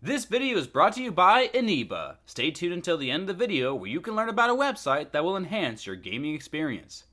This video is brought to you by Aniba. Stay tuned until the end of the video where you can learn about a website that will enhance your gaming experience.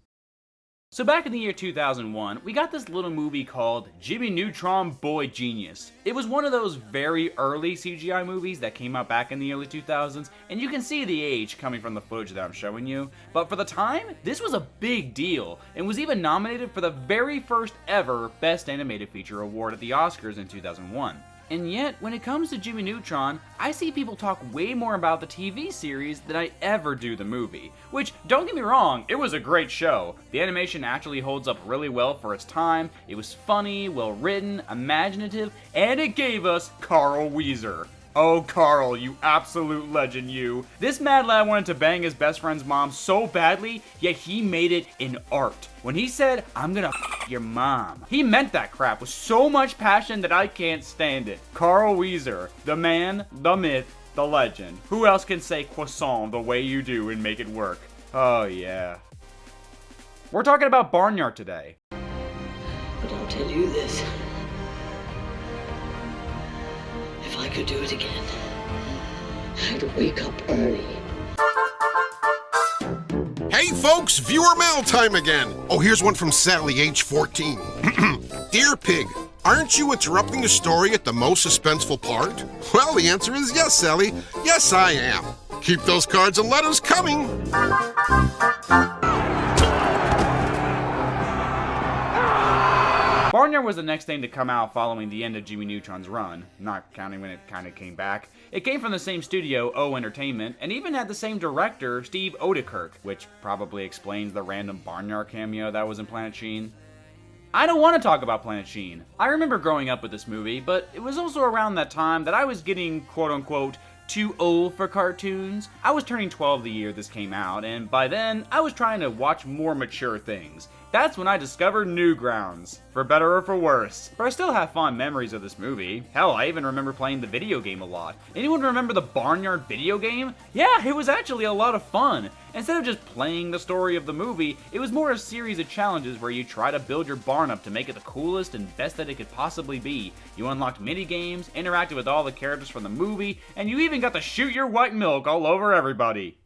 So back in the year 2001, we got this little movie called Jimmy Neutron Boy Genius. It was one of those very early CGI movies that came out back in the early 2000s, and you can see the age coming from the footage that I'm showing you. But for the time, this was a big deal, and was even nominated for the very first ever Best Animated Feature Award at the Oscars in 2001. And yet, when it comes to Jimmy Neutron, I see people talk way more about the TV series than I ever do the movie. Which, don't get me wrong, it was a great show. The animation actually holds up really well for its time, it was funny, well written, imaginative, and it gave us Carl Wheezer. Oh, Carl, you absolute legend, you. This mad lad wanted to bang his best friend's mom so badly, yet he made it in art. When he said, "I'm gonna f your mom," he meant that crap with so much passion that I can't stand it. Carl Wheezer, the man, the myth, the legend. Who else can say croissant the way you do and make it work? Oh, yeah. We're talking about Barnyard today. But I'll tell you this. If I could do it again, I'd wake up early. Hey folks, viewer mail time again. Oh, here's one from Sally, age 14. Dear Pig, aren't you interrupting the story at the most suspenseful part? Well, the answer is yes, Sally. Yes, I am. Keep those cards and letters coming. Barnyard was the next thing to come out following the end of Jimmy Neutron's run, not counting when it kinda came back. It came from the same studio, O Entertainment, and even had the same director, Steve Odekirk, which probably explains the random Barnyard cameo that was in Planet Sheen. I don't want to talk about Planet Sheen. I remember growing up with this movie, but it was also around that time that I was getting quote-unquote too old for cartoons. I was turning 12 the year this came out, and by then, I was trying to watch more mature things. That's when I discovered Newgrounds, for better or for worse. But I still have fond memories of this movie. Hell, I even remember playing the video game a lot. Anyone remember the Barnyard video game? Yeah, it was actually a lot of fun. Instead of just playing the story of the movie, it was more a series of challenges where you try to build your barn up to make it the coolest and best that it could possibly be. You unlocked mini games, interacted with all the characters from the movie, and you even got to shoot your white milk all over everybody.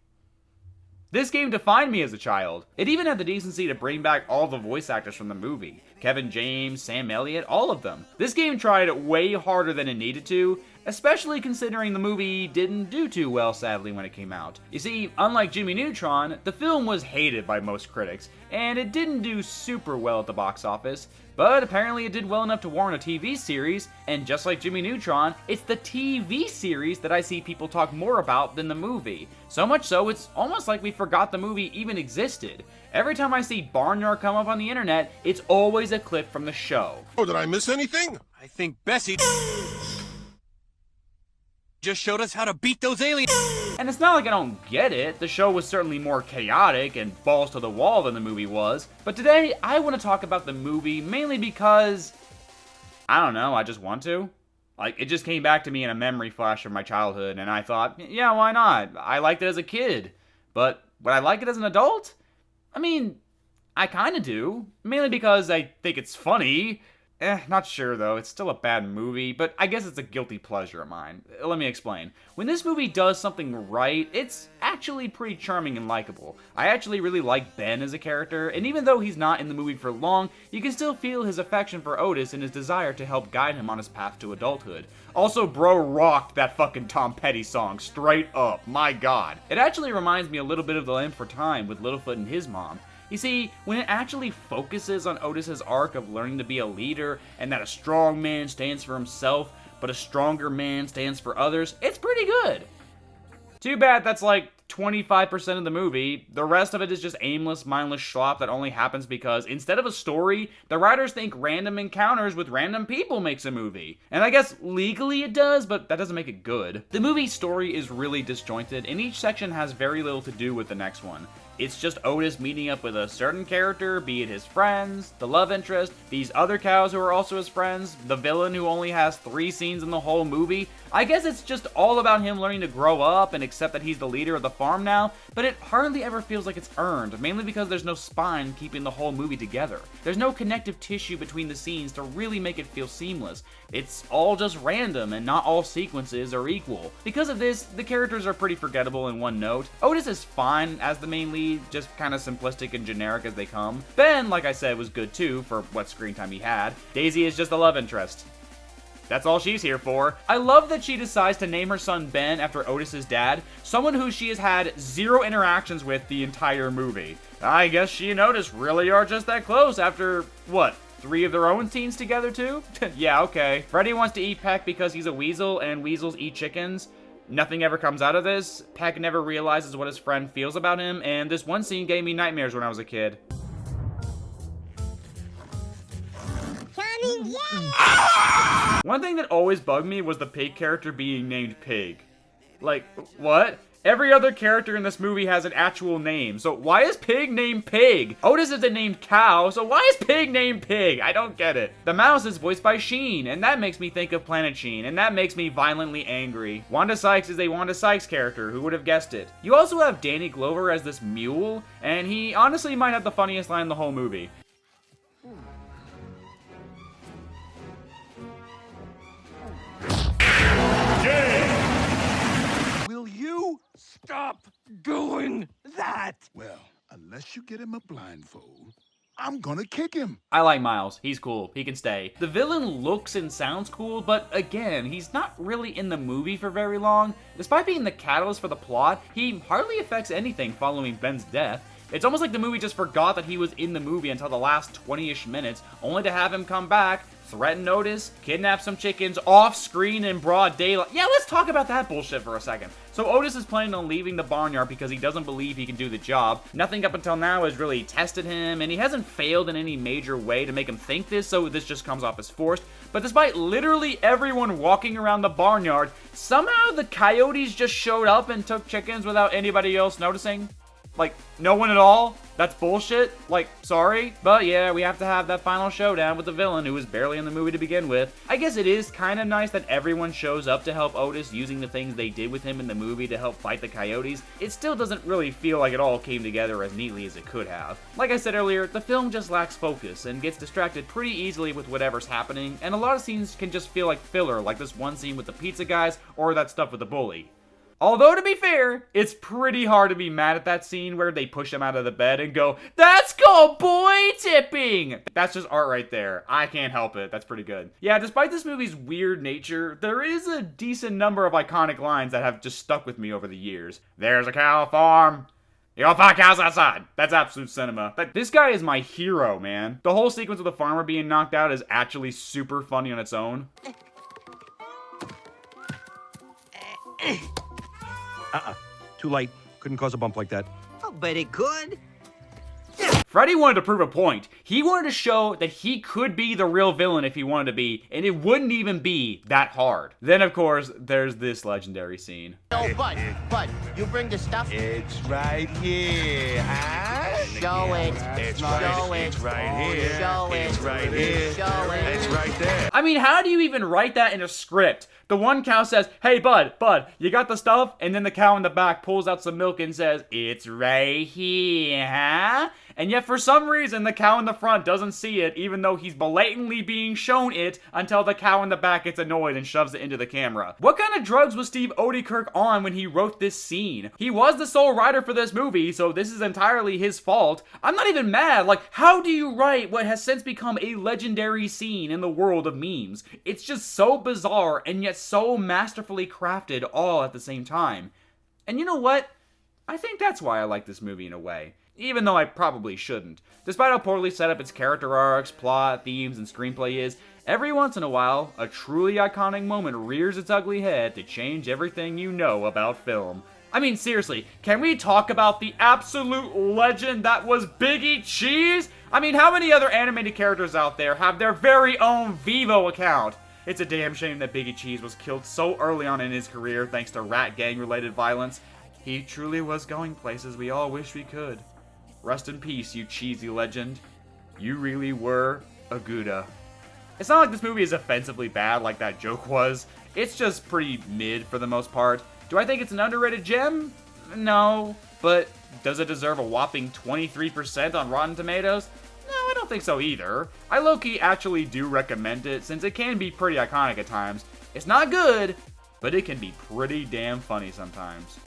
This game defined me as a child. It even had the decency to bring back all the voice actors from the movie. Kevin James, Sam Elliott, all of them. This game tried way harder than it needed to, especially considering the movie didn't do too well, sadly, when it came out. You see, unlike Jimmy Neutron, the film was hated by most critics, and it didn't do super well at the box office, but apparently it did well enough to warrant a TV series, and just like Jimmy Neutron, it's the TV series that I see people talk more about than the movie. So much so, it's almost like we forgot the movie even existed. Every time I see Barnyard come up on the internet, it's always a clip from the show. Oh, did I miss anything? I think Bessie just showed us how to beat those aliens. And it's not like I don't get it, the show was certainly more chaotic and balls to the wall than the movie was, but today I want to talk about the movie mainly because, I don't know, I just want to. Like, it just came back to me in a memory flash of my childhood, and I thought, yeah, why not? I liked it as a kid, but would I like it as an adult? I mean, I kinda do, mainly because I think it's funny. Not sure though, it's still a bad movie, but I guess it's a guilty pleasure of mine. Let me explain. When this movie does something right, it's actually pretty charming and likable. I actually really like Ben as a character, and even though he's not in the movie for long, you can still feel his affection for Otis and his desire to help guide him on his path to adulthood. Also, bro rocked that fucking Tom Petty song, straight up, my god. It actually reminds me a little bit of The Lamp for Time with Littlefoot and his mom. You see, when it actually focuses on Otis's arc of learning to be a leader and that a strong man stands for himself, but a stronger man stands for others, it's pretty good. Too bad that's like 25% of the movie. The rest of it is just aimless, mindless slop that only happens because instead of a story, the writers think random encounters with random people makes a movie. And I guess legally it does, but that doesn't make it good. The movie's story is really disjointed, and each section has very little to do with the next one. It's just Otis meeting up with a certain character, be it his friends, the love interest, these other cows who are also his friends, the villain who only has 3 scenes in the whole movie. I guess it's just all about him learning to grow up and accept that he's the leader of the farm now, but it hardly ever feels like it's earned, mainly because there's no spine keeping the whole movie together. There's no connective tissue between the scenes to really make it feel seamless. It's all just random, and not all sequences are equal. Because of this, the characters are pretty forgettable in one note. Otis is fine as the main lead, just kind of simplistic and generic as they come. Ben, like I said, was good too, for what screen time he had. Daisy is just a love interest. That's all she's here for. I love that she decides to name her son Ben after Otis's dad, someone who she has had 0 interactions with the entire movie. I guess she and Otis really are just that close after, what, 3 of their own scenes together too? Yeah, okay. Freddy wants to eat Peck because he's a weasel and weasels eat chickens. Nothing ever comes out of this. Peck never realizes what his friend feels about him, and this one scene gave me nightmares when I was a kid. One thing that always bugged me was the pig character being named Pig. Like, what? Every other character in this movie has an actual name, so why is Pig named Pig? Otis isn't named Cow, so why is Pig named Pig? I don't get it. The mouse is voiced by Sheen, and that makes me think of Planet Sheen, and that makes me violently angry. Wanda Sykes is a Wanda Sykes character, who would have guessed it? You also have Danny Glover as this mule, and he honestly might have the funniest line in the whole movie. Will you stop doing that? Well, unless you get him a blindfold, I'm gonna kick him. I like Miles. He's cool. He can stay. The villain looks and sounds cool, but again, he's not really in the movie for very long. Despite being the catalyst for the plot, he hardly affects anything following Ben's death. It's almost like the movie just forgot that he was in the movie until the last 20-ish minutes, only to have him come back, threaten Otis, kidnap some chickens off screen in broad daylight. Yeah, let's talk about that bullshit for a second. So Otis is planning on leaving the barnyard because he doesn't believe he can do the job. Nothing up until now has really tested him, and he hasn't failed in any major way to make him think this, so this just comes off as forced. But despite literally everyone walking around the barnyard, somehow the coyotes just showed up and took chickens without anybody else noticing. Like, no one at all? That's bullshit? Like, sorry? But yeah, we have to have that final showdown with the villain who was barely in the movie to begin with. I guess it is kind of nice that everyone shows up to help Otis using the things they did with him in the movie to help fight the coyotes. It still doesn't really feel like it all came together as neatly as it could have. Like I said earlier, the film just lacks focus and gets distracted pretty easily with whatever's happening, and a lot of scenes can just feel like filler, like this one scene with the pizza guys or that stuff with the bully. Although, to be fair, it's pretty hard to be mad at that scene where they push him out of the bed and go, "That's called boy tipping!" That's just art right there. I can't help it. That's pretty good. Yeah, despite this movie's weird nature, there is a decent number of iconic lines that have just stuck with me over the years. There's a cow farm. You'll find cows outside. That's absolute cinema. This guy is my hero, man. The whole sequence of the farmer being knocked out is actually super funny on its own. Too late. Couldn't cause a bump like that. Oh, but it could. Freddy wanted to prove a point. He wanted to show that he could be the real villain if he wanted to be, and it wouldn't even be that hard. Then, of course, there's this legendary scene. No, but, you bring the stuff? It's right here, huh? Show it. It's Show right, it. it's right here. Show it. It's right here. Show it. It's right there. I mean, how do you even write that in a script? The one cow says, "Hey, bud, you got the stuff?" And then the cow in the back pulls out some milk and says, "It's right here, huh?" And yet, for some reason, the cow in the front doesn't see it, even though he's blatantly being shown it, until the cow in the back gets annoyed and shoves it into the camera. What kind of drugs was Steve Odenkirk on when he wrote this scene? He was the sole writer for this movie, so this is entirely his fault. I'm not even mad. Like, how do you write what has since become a legendary scene in the world of memes? It's just so bizarre, and yet so masterfully crafted all at the same time. And you know what? I think that's why I like this movie in a way. Even though I probably shouldn't. Despite how poorly set up its character arcs, plot, themes, and screenplay is, every once in a while, a truly iconic moment rears its ugly head to change everything you know about film. I mean, seriously, can we talk about the absolute legend that was Biggie Cheese? I mean, how many other animated characters out there have their very own Vivo account? It's a damn shame that Biggie Cheese was killed so early on in his career thanks to rat gang-related violence. He truly was going places we all wish we could. Rest in peace, you cheesy legend. You really were a Gouda. It's not like this movie is offensively bad like that joke was. It's just pretty mid for the most part. Do I think it's an underrated gem? No. But does it deserve a whopping 23% on Rotten Tomatoes? No, I don't think so either. I low-key actually do recommend it since it can be pretty iconic at times. It's not good, but it can be pretty damn funny sometimes.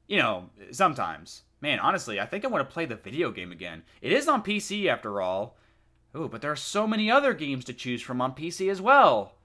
You know, sometimes. Man, honestly, I think I want to play the video game again. It is on PC after all. Ooh, but there are so many other games to choose from on PC as well.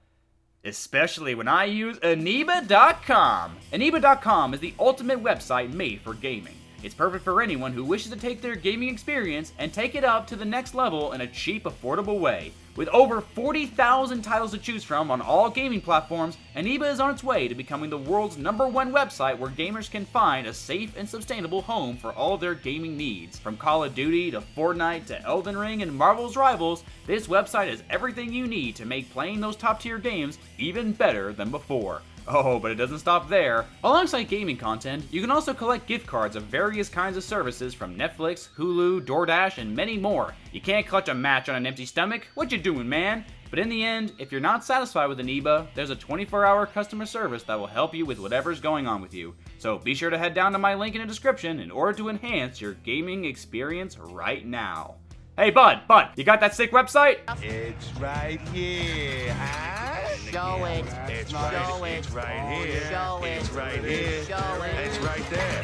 Especially when I use Aniba.com. Aniba.com is the ultimate website made for gaming. It's perfect for anyone who wishes to take their gaming experience and take it up to the next level in a cheap, affordable way. With over 40,000 titles to choose from on all gaming platforms, Aniba is on its way to becoming the world's #1 website where gamers can find a safe and sustainable home for all their gaming needs. From Call of Duty to Fortnite to Elden Ring and Marvel's Rivals, this website has everything you need to make playing those top-tier games even better than before. Oh, but it doesn't stop there. Alongside gaming content, you can also collect gift cards of various kinds of services from Netflix, Hulu, DoorDash, and many more. You can't clutch a match on an empty stomach. What you doing, man? But in the end, if you're not satisfied with Aniba, there's a 24-hour customer service that will help you with whatever's going on with you. So be sure to head down to my link in the description in order to enhance your gaming experience right now. Hey, bud, you got that sick website? It's right here, huh? Show it. It's Show right, it. it's right here. Show it. It's right here. Show it. It's right there.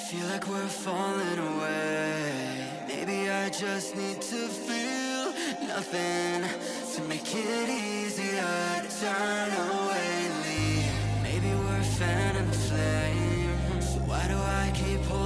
Feel like we're falling away. Maybe I just need to feel nothing to make it easier to turn away. Maybe we're fan and flame. So why do I keep holding